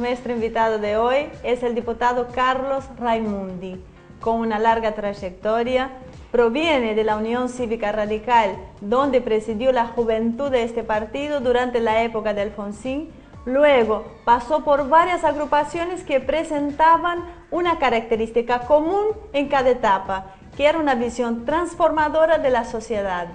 nuestro invitado de hoy es el diputado Carlos Raimundi, con una larga trayectoria. Proviene de la Unión Cívica Radical, donde presidió la juventud de este partido durante la época de Alfonsín. Luego pasó por varias agrupaciones que presentaban una característica común en cada etapa, que era una visión transformadora de la sociedad.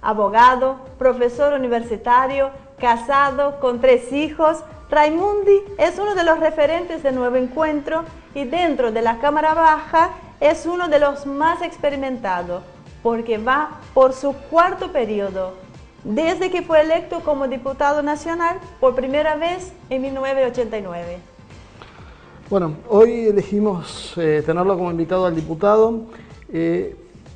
Abogado, profesor universitario, casado, con 3 hijos, Raimundi es uno de los referentes de Nuevo Encuentro y dentro de la Cámara Baja es uno de los más experimentados, porque va por su 4º periodo, desde que fue electo como diputado nacional por primera vez en 1989. Bueno, hoy elegimos tenerlo como invitado al diputado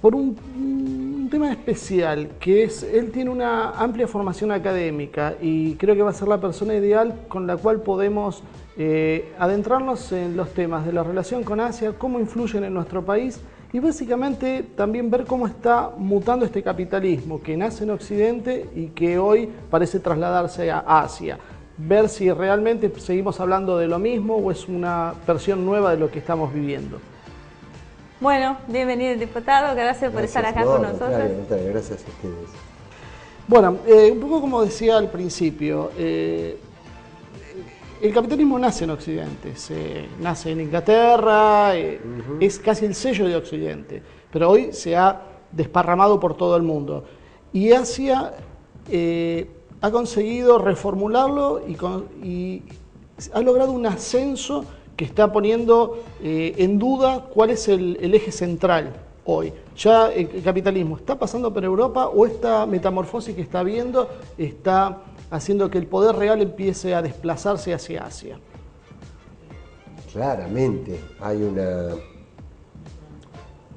por un tema especial, que es, él tiene una amplia formación académica y creo que va a ser la persona ideal con la cual podemos adentrarnos en los temas de la relación con Asia, cómo influyen en nuestro país y básicamente también ver cómo está mutando este capitalismo que nace en Occidente y que hoy parece trasladarse a Asia. Ver si realmente seguimos hablando de lo mismo o es una versión nueva de lo que estamos viviendo. Bueno, bienvenido diputado, gracias por estar acá con nosotros. Gracias a ustedes. Bueno, un poco como decía al principio, el capitalismo nace en Occidente, nace en Inglaterra, es casi el sello de Occidente, pero hoy se ha desparramado por todo el mundo. Y Asia ha conseguido reformularlo y ha logrado un ascenso que está poniendo en duda cuál es el eje central hoy. Ya el capitalismo está pasando por Europa o esta metamorfosis que está habiendo está haciendo que el poder real empiece a desplazarse hacia Asia. Claramente hay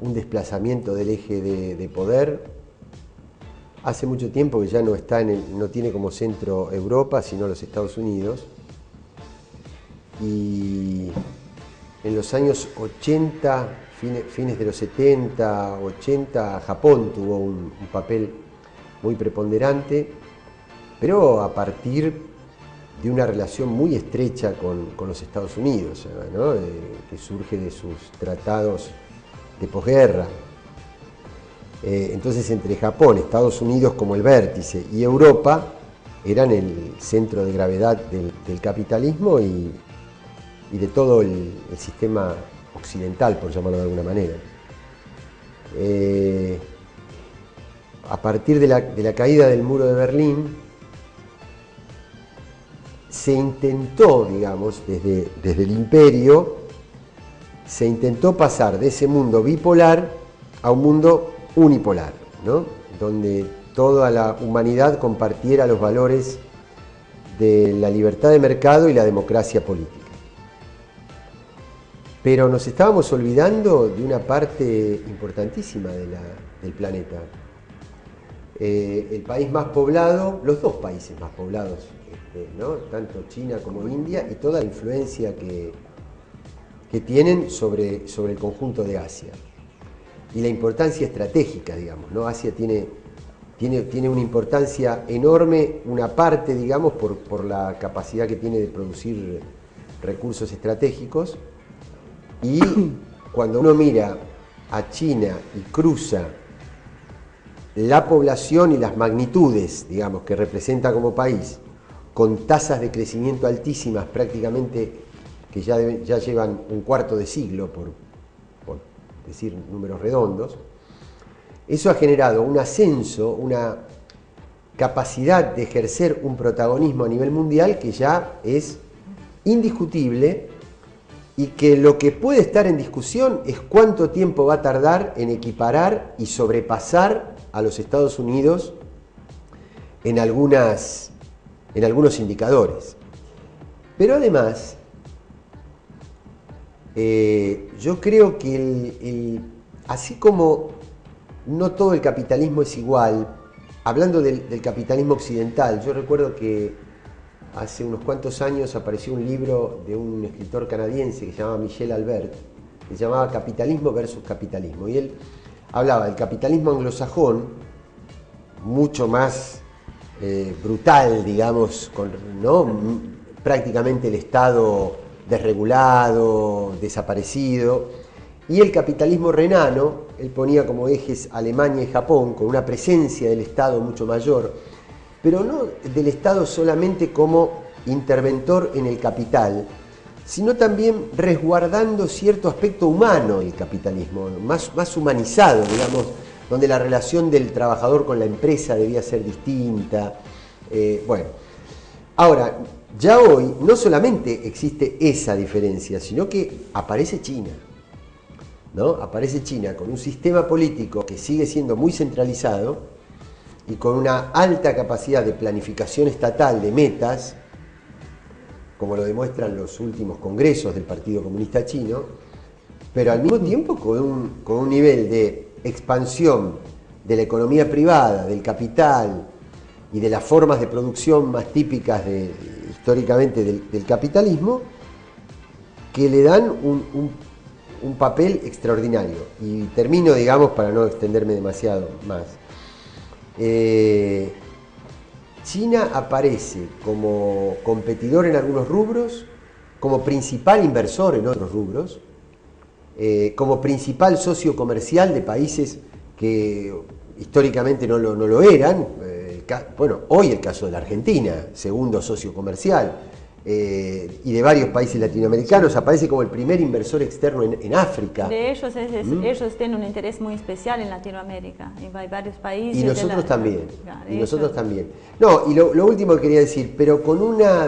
un desplazamiento del eje de poder. Hace mucho tiempo que ya no tiene como centro Europa, sino los Estados Unidos. Y en los años 80, fines de los 70, 80, Japón tuvo un papel muy preponderante, pero a partir de una relación muy estrecha con los Estados Unidos, ¿no? Que surge de sus tratados de posguerra. Entonces entre Japón, Estados Unidos como el vértice y Europa eran el centro de gravedad del capitalismo y de todo el sistema occidental, por llamarlo de alguna manera. A partir de la caída del muro de Berlín, se intentó, digamos, desde el imperio, se intentó pasar de ese mundo bipolar a un mundo unipolar, ¿no? Donde toda la humanidad compartiera los valores de la libertad de mercado y la democracia política. Pero nos estábamos olvidando de una parte importantísima del planeta. El país más poblado, los 2 países más poblados, ¿no? Tanto China como India, y toda la influencia que tienen sobre el conjunto de Asia. Y la importancia estratégica, digamos, ¿no? Asia tiene una importancia enorme, una parte, digamos, por la capacidad que tiene de producir recursos estratégicos. Y cuando uno mira a China y cruza la población y las magnitudes, digamos, que representa como país, con tasas de crecimiento altísimas, prácticamente que ya llevan un 1/4 de siglo, por decir números redondos, eso ha generado un ascenso, una capacidad de ejercer un protagonismo a nivel mundial que ya es indiscutible. Y que lo que puede estar en discusión es cuánto tiempo va a tardar en equiparar y sobrepasar a los Estados Unidos en algunos indicadores. Pero además, yo creo que así como no todo el capitalismo es igual, hablando del capitalismo occidental, yo recuerdo que hace unos cuantos años apareció un libro de un escritor canadiense que se llamaba Michel Albert, que se llamaba Capitalismo versus Capitalismo. Y él hablaba del capitalismo anglosajón, mucho más brutal, digamos, ¿no? prácticamente el Estado desregulado, desaparecido, y el capitalismo renano, él ponía como ejes Alemania y Japón, con una presencia del Estado mucho mayor, pero no del Estado solamente como interventor en el capital, sino también resguardando cierto aspecto humano del capitalismo, más humanizado, digamos, donde la relación del trabajador con la empresa debía ser distinta. Bueno, ahora, ya hoy no solamente existe esa diferencia, sino que aparece China, ¿no? Aparece China con un sistema político que sigue siendo muy centralizado y con una alta capacidad de planificación estatal de metas, como lo demuestran los últimos congresos del Partido Comunista Chino, pero al mismo tiempo con un nivel de expansión de la economía privada, del capital y de las formas de producción más típicas históricamente del capitalismo, que le dan un papel extraordinario. Y termino, digamos, para no extenderme demasiado más. China aparece como competidor en algunos rubros, como principal inversor en otros rubros, como principal socio comercial de países que históricamente no lo eran. Bueno, hoy el caso de la Argentina, segundo socio comercial, y de varios países latinoamericanos, aparece como el primer inversor externo en África. De ellos, ellos tienen un interés muy especial en Latinoamérica, hay varios países. Y nosotros también, Claro, y nosotros también. No, y lo último que quería decir, pero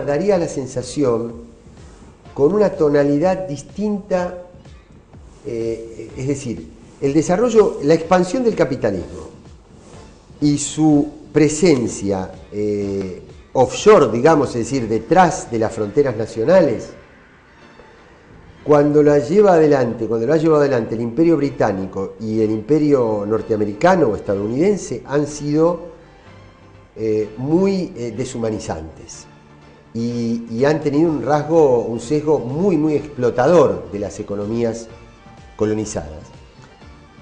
daría la sensación, con una tonalidad distinta, es decir, el desarrollo, la expansión del capitalismo y su presencia offshore, digamos, es decir, detrás de las fronteras nacionales, cuando lo ha llevado adelante el Imperio Británico y el Imperio norteamericano o estadounidense, han sido muy deshumanizantes y han tenido un sesgo muy explotador de las economías colonizadas.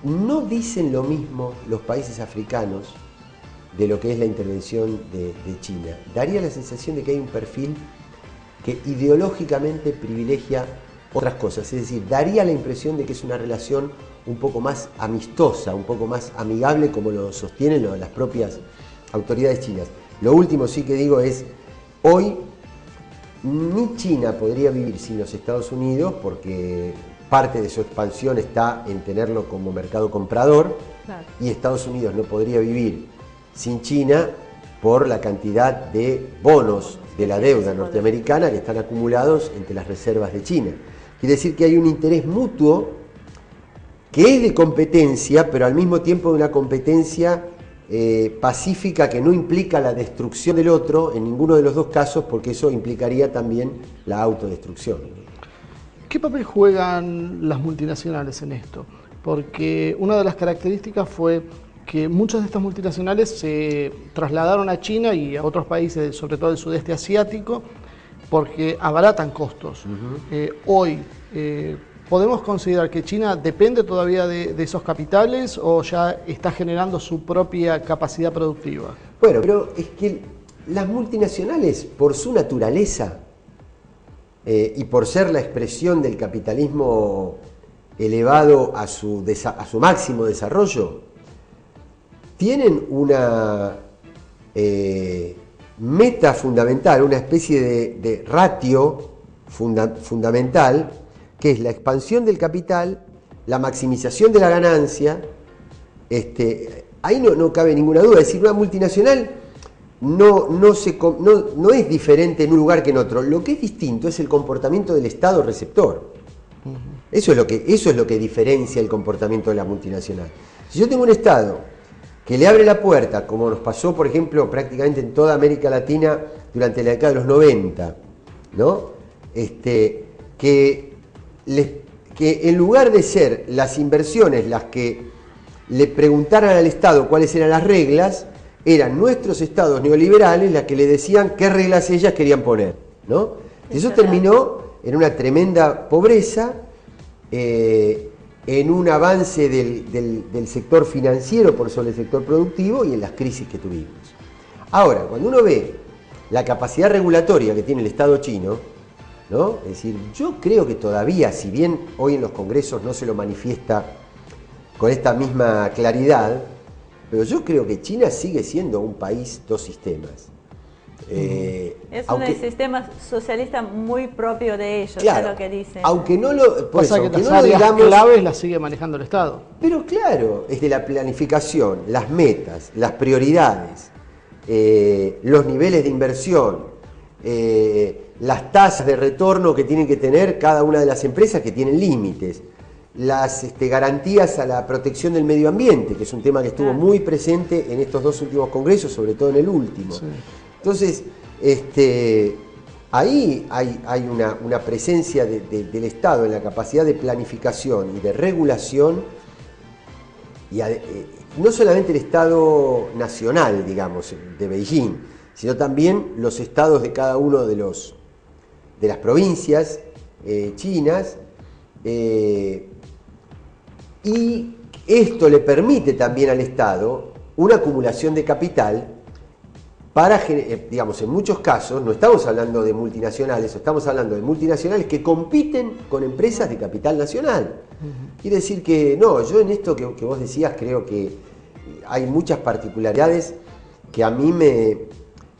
No dicen lo mismo los países africanos de lo que es la intervención de China. Daría la sensación de que hay un perfil que ideológicamente privilegia otras cosas, es decir, daría la impresión de que es una relación un poco más amistosa, un poco más amigable, como lo sostienen las propias autoridades chinas. Lo último sí que digo es, hoy ni China podría vivir sin los Estados Unidos, porque parte de su expansión está en tenerlo como mercado comprador, claro. Y Estados Unidos no podría vivir sin China por la cantidad de bonos de la deuda norteamericana que están acumulados entre las reservas de China. Quiere decir que hay un interés mutuo que es de competencia, pero al mismo tiempo de una competencia pacífica que no implica la destrucción del otro en ninguno de los dos casos, porque eso implicaría también la autodestrucción. ¿Qué papel juegan las multinacionales en esto? Porque una de las características fue que muchas de estas multinacionales se trasladaron a China y a otros países, sobre todo del sudeste asiático, porque abaratan costos. Hoy, ¿podemos considerar que China depende todavía de esos capitales o ya está generando su propia capacidad productiva? Bueno, pero es que las multinacionales, por su naturaleza y por ser la expresión del capitalismo elevado a su máximo desarrollo, tienen una meta fundamental, una especie de ratio fundamental, que es la expansión del capital, la maximización de la ganancia. Ahí no cabe ninguna duda. Es decir, una multinacional no es diferente en un lugar que en otro. Lo que es distinto es el comportamiento del Estado receptor. Eso es lo que diferencia el comportamiento de la multinacional. Si yo tengo un Estado que le abre la puerta, como nos pasó, por ejemplo, prácticamente en toda América Latina durante la década de los 90, ¿no? Que en lugar de ser las inversiones las que le preguntaran al Estado cuáles eran las reglas, eran nuestros estados neoliberales las que le decían qué reglas ellas querían poner, ¿no? Eso terminó en una tremenda pobreza, en un avance del sector financiero por sobre el sector productivo y en las crisis que tuvimos. Ahora, cuando uno ve la capacidad regulatoria que tiene el Estado chino, ¿no? Es decir, yo creo que todavía, si bien hoy en los congresos no se lo manifiesta con esta misma claridad, pero yo creo que China sigue siendo un país dos sistemas. Es un sistema socialista muy propio de ellos, claro, es lo que dicen. Aunque no lo, por eso, que aunque las no lo áreas digamos, claves las sigue manejando el Estado. pero claro, es de la planificación, las metas, las prioridades, los niveles de inversión, las tasas de retorno que tienen que tener cada una de las empresas que tienen límites, las garantías a la protección del medio ambiente, que es un tema que estuvo muy presente en estos dos últimos congresos, sobre todo en el último. Sí. Entonces, ahí hay una presencia del Estado en la capacidad de planificación y de regulación, y no solamente el Estado nacional, digamos, de Beijing, sino también los estados de cada uno de las provincias chinas, y esto le permite también al Estado una acumulación de capital para, digamos, en muchos casos, no estamos hablando de multinacionales, estamos hablando de multinacionales que compiten con empresas de capital nacional. Quiere decir que, no, yo en esto que vos decías creo que hay muchas particularidades que a mí me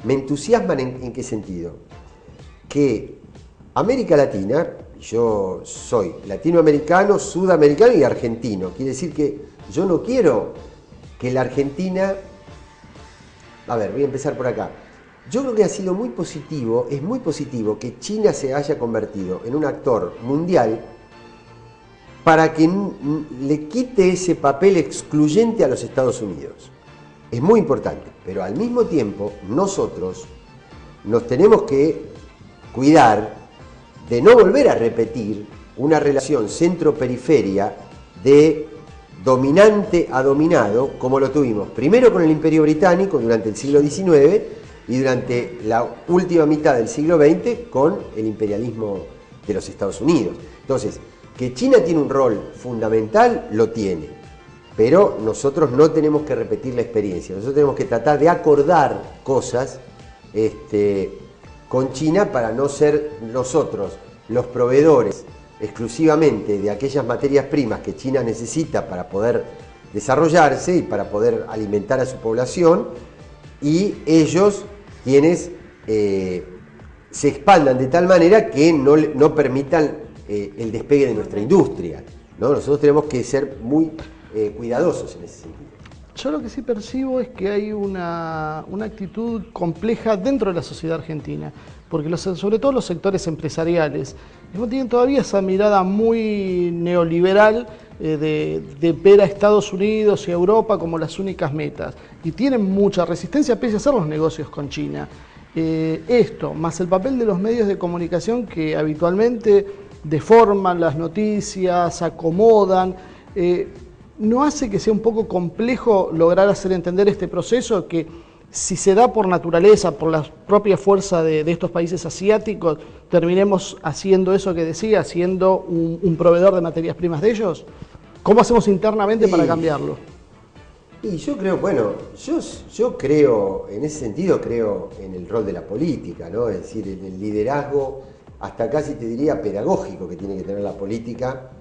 entusiasman. ¿En qué sentido? Que América Latina, yo soy latinoamericano, sudamericano y argentino, quiere decir que yo no quiero que la Argentina... A ver, voy a empezar por acá. Yo creo que ha sido muy positivo, es muy positivo que China se haya convertido en un actor mundial para que le quite ese papel excluyente a los Estados Unidos. Es muy importante, pero al mismo tiempo nosotros nos tenemos que cuidar de no volver a repetir una relación centro-periferia de dominante a dominado, como lo tuvimos primero con el Imperio Británico durante el siglo XIX y durante la última mitad del siglo XX con el imperialismo de los Estados Unidos. Entonces, que China tiene un rol fundamental, lo tiene, pero nosotros no tenemos que repetir la experiencia, nosotros tenemos que tratar de acordar cosas con China para no ser nosotros los proveedores exclusivamente de aquellas materias primas que China necesita para poder desarrollarse y para poder alimentar a su población, y ellos quienes se expandan de tal manera que no permitan el despegue de nuestra industria, ¿no? Nosotros tenemos que ser muy cuidadosos en ese sentido. Yo lo que sí percibo es que hay una actitud compleja dentro de la sociedad argentina, porque sobre todo los sectores empresariales tienen todavía esa mirada muy neoliberal de ver a Estados Unidos y a Europa como las únicas metas, y tienen mucha resistencia pese a hacer los negocios con China. Esto, más el papel de los medios de comunicación que habitualmente deforman las noticias, acomodan, ¿no hace que sea un poco complejo lograr hacer entender este proceso que, si se da por naturaleza, por la propia fuerza de estos países asiáticos, terminemos haciendo eso que decía, siendo un proveedor de materias primas de ellos? ¿Cómo hacemos internamente para cambiarlo? Y yo creo, bueno, yo creo, en ese sentido creo en el rol de la política, ¿no? Es decir, en el liderazgo, hasta casi te diría pedagógico, que tiene que tener la política.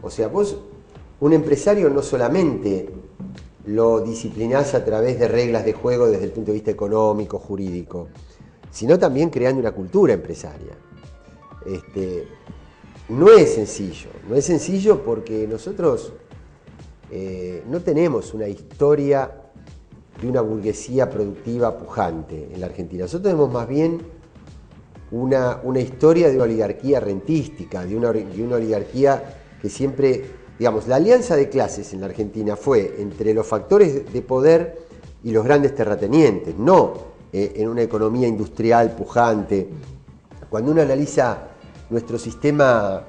O sea, vos, un empresario no solamente lo disciplinás a través de reglas de juego desde el punto de vista económico, jurídico, sino también creando una cultura empresaria. No es sencillo porque nosotros no tenemos una historia de una burguesía productiva pujante en la Argentina. Nosotros tenemos más bien una historia de una oligarquía rentística, de una oligarquía que siempre... Digamos, la alianza de clases en la Argentina fue entre los factores de poder y los grandes terratenientes, no en una economía industrial pujante. Cuando uno analiza nuestro sistema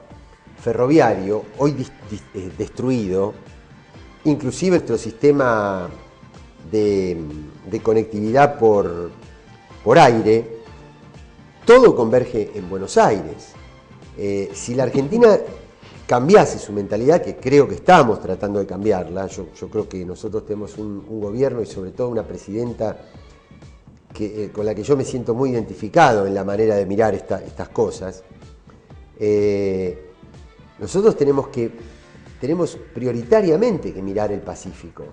ferroviario, hoy destruido, inclusive nuestro sistema de conectividad por aire, todo converge en Buenos Aires. Si la Argentina cambiase su mentalidad, que creo que estamos tratando de cambiarla, yo creo que nosotros tenemos un gobierno y sobre todo una presidenta con la que yo me siento muy identificado en la manera de mirar estas cosas. Nosotros tenemos prioritariamente que mirar el Pacífico.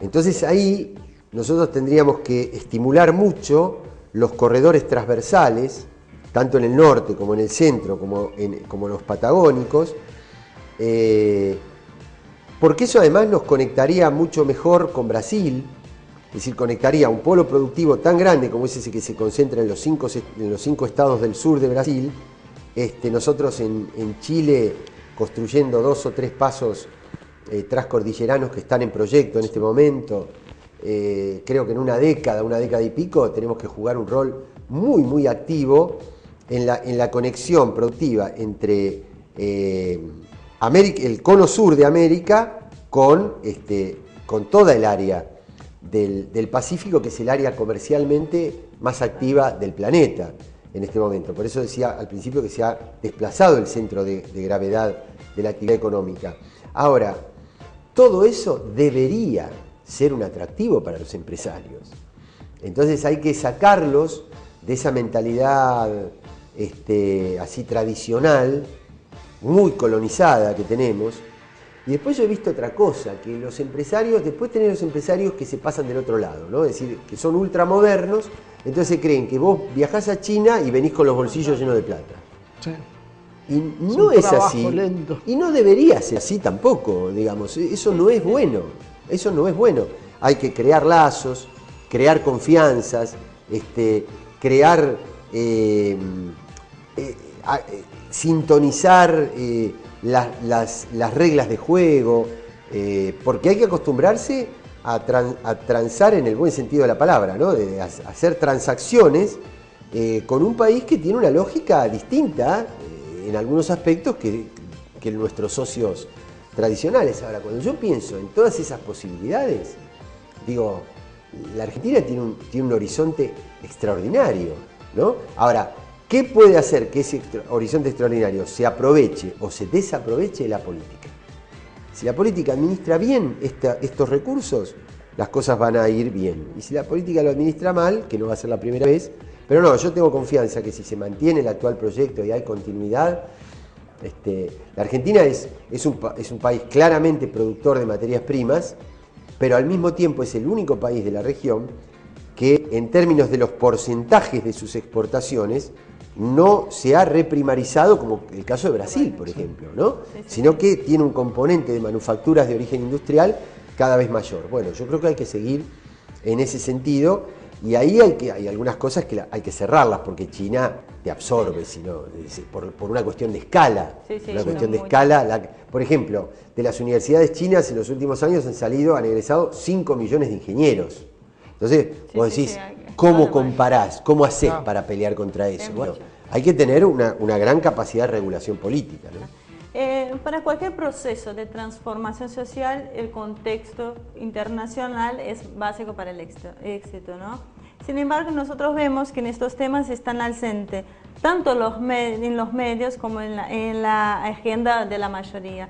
Entonces ahí nosotros tendríamos que estimular mucho los corredores transversales, tanto en el norte como en el centro, como los patagónicos, porque eso además nos conectaría mucho mejor con Brasil, es decir, conectaría un polo productivo tan grande como ese que se concentra en los cinco estados del sur de Brasil. Nosotros en Chile construyendo 2 o 3 pasos transcordilleranos que están en proyecto en este momento. Creo que en una década y pico, tenemos que jugar un rol muy, muy activo en la conexión productiva entre el cono sur de América con toda el área del Pacífico, que es el área comercialmente más activa del planeta en este momento. Por eso decía al principio que se ha desplazado el centro de gravedad de la actividad económica. Ahora, todo eso debería ser un atractivo para los empresarios. Entonces hay que sacarlos de esa mentalidad así tradicional, muy colonizada que tenemos. Y después yo he visto otra cosa, que los empresarios, después tenés los empresarios que se pasan del otro lado, ¿no? Es decir, que son ultramodernos, entonces se creen que vos viajás a China y venís con los bolsillos llenos de plata. Sí. Y no es así. Lento. Y no debería ser así tampoco, digamos. Eso no es bueno. Eso no es bueno. Hay que crear lazos, crear confianzas, crear, sintonizar las reglas de juego, porque hay que acostumbrarse a transar en el buen sentido de la palabra, ¿no? De hacer transacciones con un país que tiene una lógica distinta en algunos aspectos que nuestros socios tradicionales. Ahora, cuando yo pienso en todas esas posibilidades, digo, la Argentina tiene un horizonte extraordinario, ¿no? Ahora, ¿qué puede hacer que ese horizonte extraordinario se aproveche o se desaproveche? La política. Si la política administra bien estos recursos, las cosas van a ir bien. Y si la política lo administra mal, que no va a ser la primera vez, pero no, yo tengo confianza que si se mantiene el actual proyecto y hay continuidad, la Argentina es un país claramente productor de materias primas, pero al mismo tiempo es el único país de la región que en términos de los porcentajes de sus exportaciones no se ha reprimarizado, como el caso de Brasil, por ejemplo, ¿no? Sino que tiene un componente de manufacturas de origen industrial cada vez mayor. Bueno, yo creo que hay que seguir en ese sentido, y ahí hay algunas cosas que hay que cerrarlas, porque China te absorbe, sino por una cuestión de escala. Una cuestión de escala. Por ejemplo, de las universidades chinas en los últimos años han egresado 5 millones de ingenieros. Entonces, vos decís, ¿cómo comparás? ¿Cómo hacés para pelear contra eso? Bueno, hay que tener una gran capacidad de regulación política, ¿no? Para cualquier proceso de transformación social, el contexto internacional es básico para el éxito, ¿no? Sin embargo, nosotros vemos que en estos temas están al centro, tanto en los medios como en la agenda de la mayoría.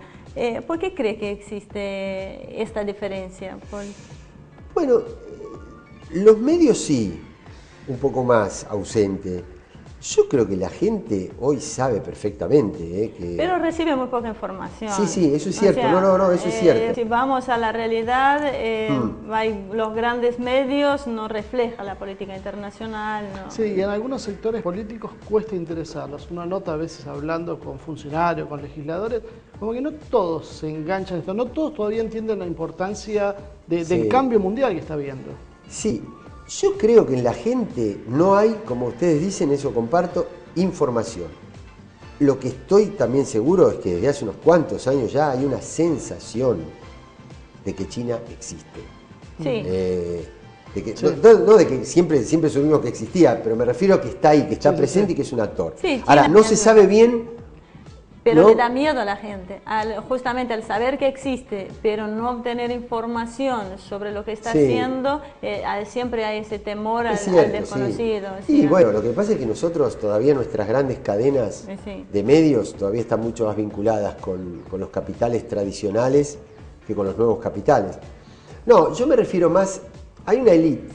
¿Por qué cree que existe esta diferencia? Bueno, los medios sí, un poco más ausente. Yo creo que la gente hoy sabe perfectamente que... Pero recibe muy poca información. Sí, eso es cierto. O sea, eso es cierto. Si vamos a la realidad, los grandes medios no reflejan la política internacional. ¿No? Sí, y en algunos sectores políticos cuesta interesarlos. Uno nota a veces hablando con funcionarios, con legisladores, como que no todos se enganchan en esto, no todos todavía entienden la importancia del cambio mundial que está habiendo. Sí. Yo creo que en la gente no hay, como ustedes dicen, eso comparto, información. Lo que estoy también seguro es que desde hace unos cuantos años ya hay una sensación de que China existe. Sí. No de que siempre supimos que existía, pero me refiero a que está ahí, que está presente y que es un actor. Sí, ahora, no se sabe bien... Pero le da miedo a la gente, justamente al saber que existe, pero no obtener información sobre lo que está haciendo, siempre hay ese temor al desconocido. Y bueno, lo que pasa es que nosotros todavía nuestras grandes cadenas de medios todavía están mucho más vinculadas con los capitales tradicionales que con los nuevos capitales. No, yo me refiero más hay una élite,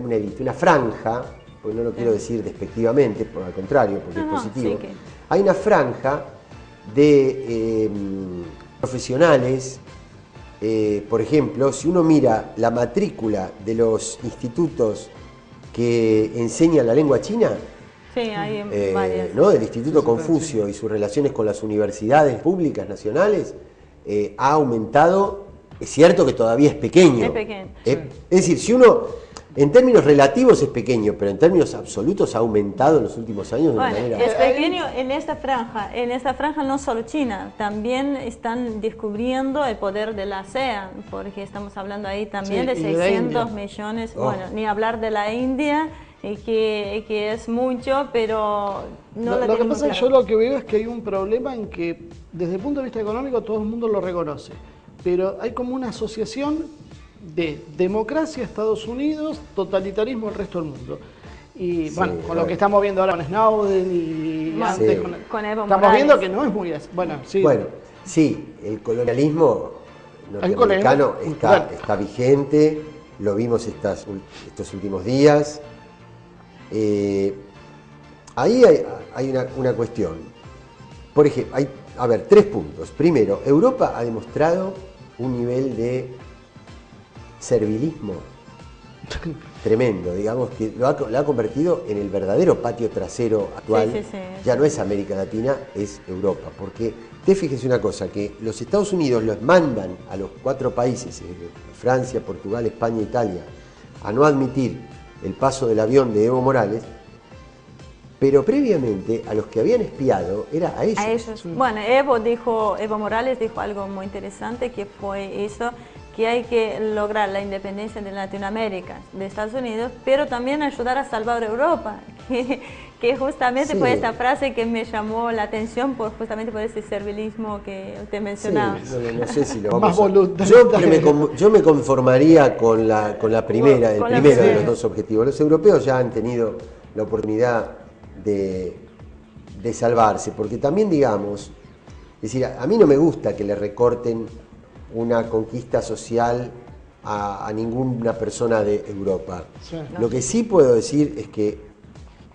una élite, una franja, porque no lo quiero decir despectivamente, por al contrario, porque es positivo. Sí, hay una franja de profesionales, por ejemplo, si uno mira la matrícula de los institutos que enseñan la lengua china, sí, hay varias. ¿no? Del Instituto Confucio y sus relaciones con las universidades públicas nacionales, ha aumentado. Es cierto que todavía es pequeño. Es pequeño. Es decir, si uno, en términos relativos es pequeño, pero en términos absolutos ha aumentado en los últimos años de una manera... Es pequeño en esta franja no solo China, también están descubriendo el poder de la ASEAN, porque estamos hablando ahí también de 600 millones, bueno, ni hablar de la India, que es mucho, pero no Lo que pasa es que yo lo que veo es que hay un problema en que desde el punto de vista económico todo el mundo lo reconoce, pero hay como una asociación de democracia Estados Unidos, totalitarismo el resto del mundo. Y bueno, con lo que estamos viendo ahora con Snowden y antes con Evo estamos Morales. viendo que no es muy... Bueno, sí, el colonialismo norteamericano está vigente, lo vimos estos últimos días. Ahí hay una cuestión. Por ejemplo, hay, 3 puntos. Primero, Europa ha demostrado un nivel de servilismo tremendo, digamos, que lo ha convertido en el verdadero patio trasero actual. Sí. Ya no es América Latina, es Europa. Porque te fíjese una cosa, que los Estados Unidos los mandan a los 4 países, Francia, Portugal, España e Italia, a no admitir el paso del avión de Evo Morales, pero previamente a los que habían espiado era a ellos. A ellos. Bueno, Evo Morales dijo algo muy interesante, que fue eso, que hay que lograr la independencia de Latinoamérica, de Estados Unidos, pero también ayudar a salvar Europa, que justamente fue esta frase que me llamó la atención justamente por ese servilismo que usted mencionaba. Sí, no sé si lo vamos a... Yo me conformaría con la primera, el primero de los 2 objetivos. Los europeos ya han tenido la oportunidad de salvarse, porque también, digamos, es decir, a mí no me gusta que le recorten una conquista social a ninguna persona de Europa. Sí. Lo que sí puedo decir es que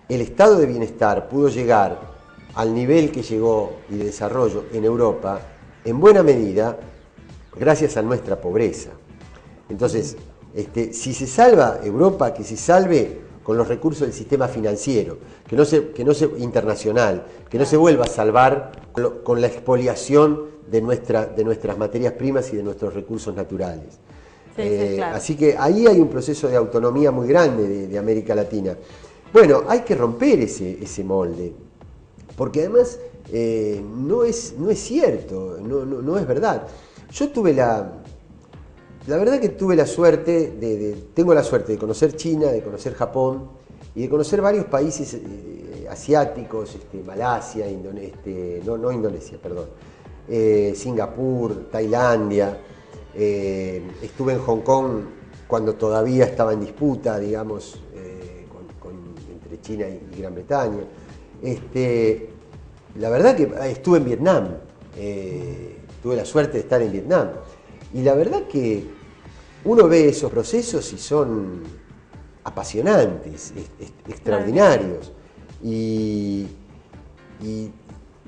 el estado de bienestar pudo llegar al nivel que llegó y de desarrollo en Europa en buena medida gracias a nuestra pobreza. Entonces, si se salva Europa, que se salve con los recursos del sistema financiero, que no se internacional, que no se vuelva a salvar con la expoliación de nuestras materias primas y de nuestros recursos naturales. Claro. Así que ahí hay un proceso de autonomía muy grande de América Latina. Bueno, hay que romper ese molde, porque además no es cierto, no es verdad. Yo tuve la verdad que tuve la suerte, tengo la suerte de conocer China, de conocer Japón y de conocer varios países asiáticos, Malasia, Singapur, Tailandia. Estuve en Hong Kong cuando todavía estaba en disputa, digamos, entre China y Gran Bretaña. La verdad que estuve en Vietnam, tuve la suerte de estar en Vietnam. Y la verdad que uno ve esos procesos y son apasionantes, extraordinarios. Y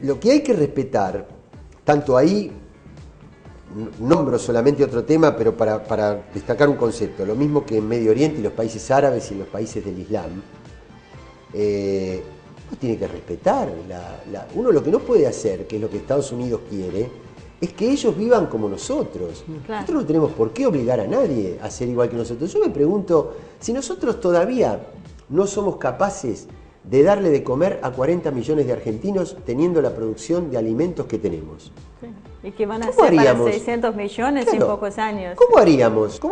lo que hay que respetar, tanto ahí, nombro solamente otro tema, pero para destacar un concepto, lo mismo que en Medio Oriente y los países árabes y en los países del Islam, uno tiene que respetar. Uno lo que no puede hacer, que es lo que Estados Unidos quiere, es que ellos vivan como nosotros. Claro. Nosotros no tenemos por qué obligar a nadie a ser igual que nosotros. Yo me pregunto, si nosotros todavía no somos capaces de darle de comer a 40 millones de argentinos teniendo la producción de alimentos que tenemos. Sí. Y que van a ser para 600 millones en pocos años. ¿Cómo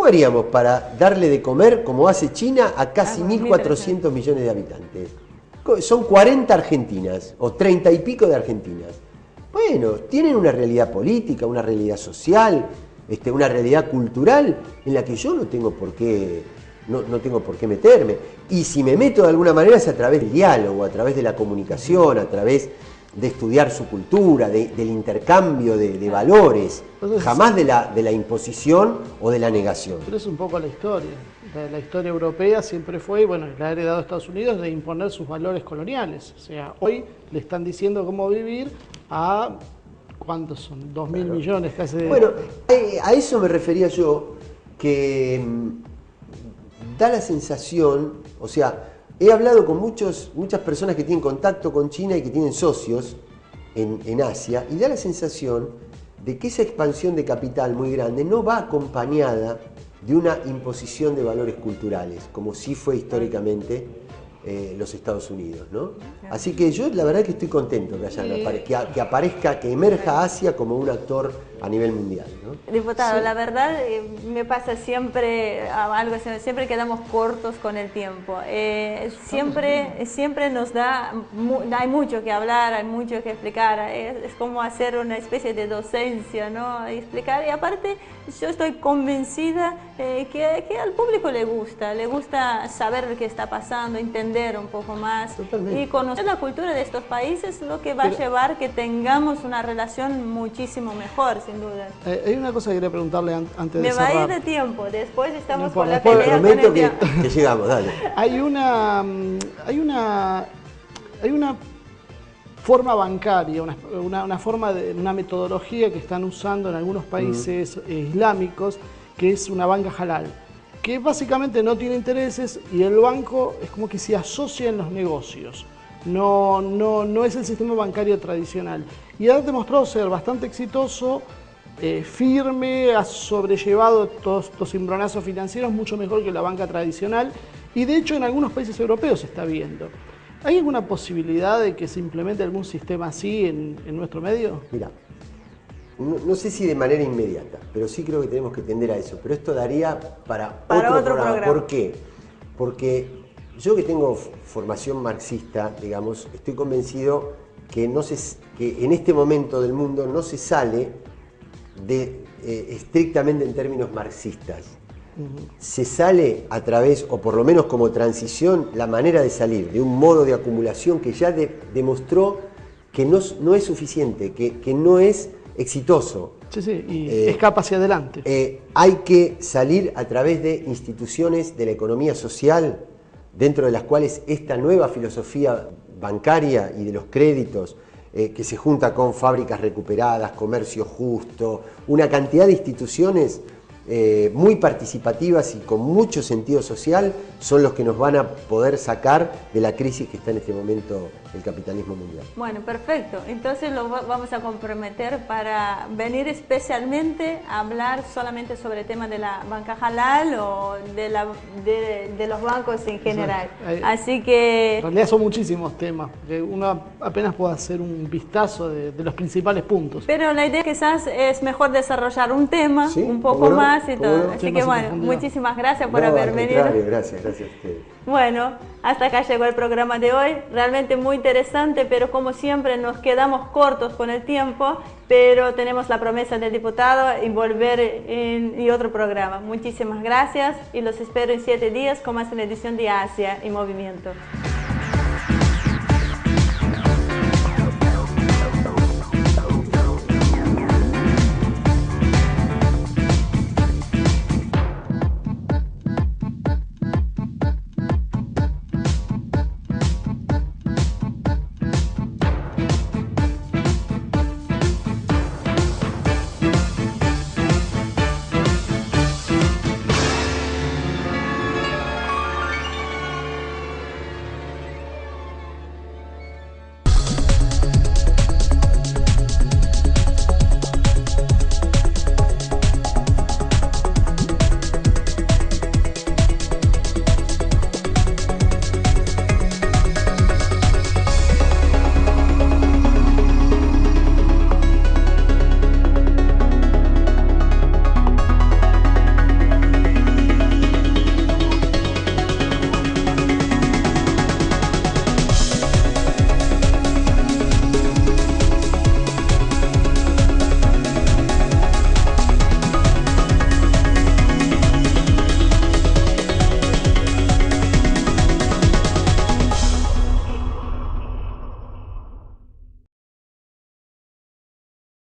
haríamos para darle de comer, como hace China, a casi 1.400 millones de habitantes? Son 40 argentinas, o 30 y pico de argentinas. Bueno, tienen una realidad política, una realidad social, una realidad cultural en la que yo no tengo por qué meterme. Y si me meto de alguna manera es a través del diálogo, a través de la comunicación, a través de estudiar su cultura, del intercambio de valores, Entonces, jamás de la imposición o de la negación. pero es un poco la historia. La historia europea siempre fue, bueno, la ha heredado Estados Unidos, de imponer sus valores coloniales. O sea, hoy le están diciendo cómo vivir a, ¿cuántos son? 2.000 millones casi de... Bueno, a eso me refería yo, que da la sensación, o sea, he hablado con muchas personas que tienen contacto con China y que tienen socios en Asia, y da la sensación de que esa expansión de capital muy grande no va acompañada de una imposición de valores culturales, como sí fue históricamente los Estados Unidos, ¿no? Así que yo la verdad que estoy contento que aparezca, que emerja Asia como un actor a nivel mundial, ¿no? Diputado, Sí. la verdad me pasa siempre algo así, siempre quedamos cortos con el tiempo. Siempre nos hay mucho que hablar, hay mucho que explicar. Es como hacer una especie de docencia, ¿no? Explicar. Y aparte, yo estoy convencida que al público le gusta saber lo que está pasando, entender un poco más. Totalmente. Y conocer la cultura de estos países, lo que va a llevar que tengamos una relación muchísimo mejor, sin duda. Hay una cosa que quería preguntarle antes de Me va a ir cerrar. de tiempo, después estamos No con la importa, pelea con Prometo el tiempo. que llegamos, dale. Hay una forma bancaria, una forma una metodología que están usando en algunos países islámicos, que es una banca halal, que básicamente no tiene intereses y el banco es como que se asocia en los negocios. No es el sistema bancario tradicional. Y ha demostrado ser bastante exitoso, firme, ha sobrellevado todos estos cimbronazos financieros mucho mejor que la banca tradicional. Y de hecho en algunos países europeos se está viendo. ¿Hay alguna posibilidad de que se implemente algún sistema así en nuestro medio? Mira, no sé si de manera inmediata, pero sí creo que tenemos que tender a eso. Pero esto daría para otro programa. ¿Por qué? Porque yo, que tengo formación marxista, digamos, estoy convencido que en este momento del mundo no se sale estrictamente en términos marxistas. Se sale a través, o por lo menos como transición, la manera de salir de un modo de acumulación que ya demostró que no es suficiente, que no es exitoso. Sí, sí, y escapa hacia adelante. Hay que salir a través de instituciones de la economía social, dentro de las cuales esta nueva filosofía bancaria y de los créditos, que se junta con fábricas recuperadas, comercio justo, una cantidad de instituciones muy participativas y con mucho sentido social, son los que nos van a poder sacar de la crisis que está en este momento el capitalismo mundial. Bueno, perfecto. Entonces lo vamos a comprometer para venir especialmente a hablar solamente sobre el tema de la banca halal o de los bancos en general. Así que... En realidad son muchísimos temas, que uno apenas puede hacer un vistazo de los principales puntos. Pero la idea quizás es mejor desarrollar un tema Sí, un poco cómo no, más y cómo todo. no. Así Temas que en bueno, profundidad. muchísimas gracias por No, haber al venido. contrario, gracias a ustedes. Bueno, hasta acá llegó el programa de hoy, realmente muy interesante, pero como siempre nos quedamos cortos con el tiempo, pero tenemos la promesa del diputado y volver en otro programa. Muchísimas gracias y los espero en 7 días con más una edición de Asia y Movimiento.